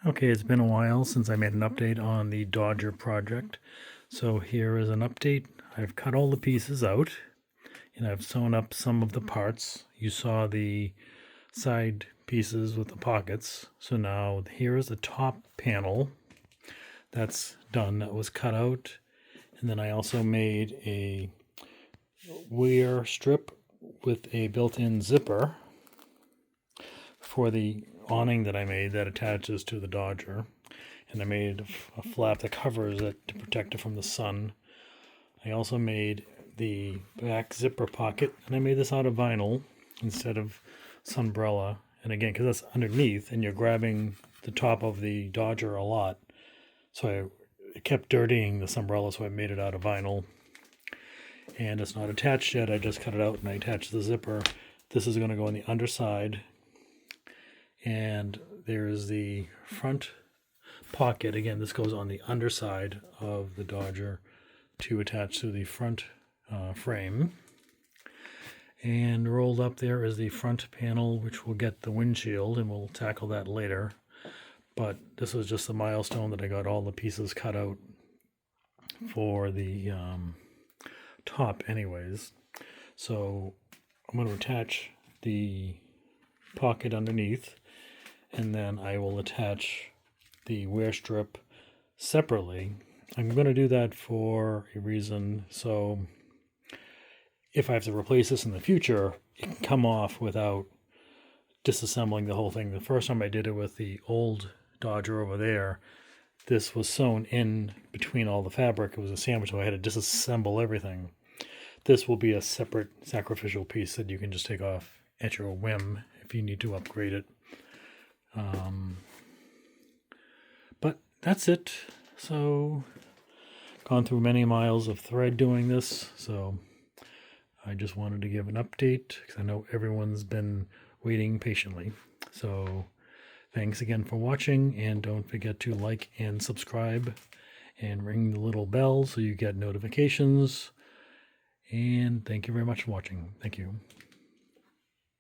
Okay, it's been a while since I made an update on the Dodger project. So here is an update. I've cut all the pieces out and I've sewn up some of the parts. You saw the side pieces with the pockets. So now here is the top panel that's done, that was cut out. And then I also made a wear strip with a built-in zipper for the awning that I made that attaches to the Dodger. And I made a flap that covers it to protect it from the sun. I also made the back zipper pocket, and I made this out of vinyl instead of sunbrella. And again, because that's underneath and you're grabbing the top of the Dodger a lot, so it kept dirtying the sunbrella, so I made it out of vinyl. And it's not attached yet. I just cut it out and I attached the zipper. This is going to go on the underside. And there's the front pocket. Again, this goes on the underside of the Dodger to attach to the front frame. And rolled up there is the front panel, which will get the windshield, and we'll tackle that later. But this was just a milestone that I got all the pieces cut out for the top anyways. So I'm going to attach the pocket underneath, and then I will attach the wear strip separately. I'm going to do that for a reason. So if I have to replace this in the future, it can come off without disassembling the whole thing. The first time I did it with the old Dodger over there, this was sewn in between all the fabric. It was a sandwich, so I had to disassemble everything. This will be a separate sacrificial piece that you can just take off at your whim if you need to upgrade it. But that's it. So, gone through many miles of thread doing this, so I just wanted to give an update because I know everyone's been waiting patiently. So, thanks again for watching, and don't forget to like and subscribe and ring the little bell so you get notifications. And thank you very much for watching. Thank you.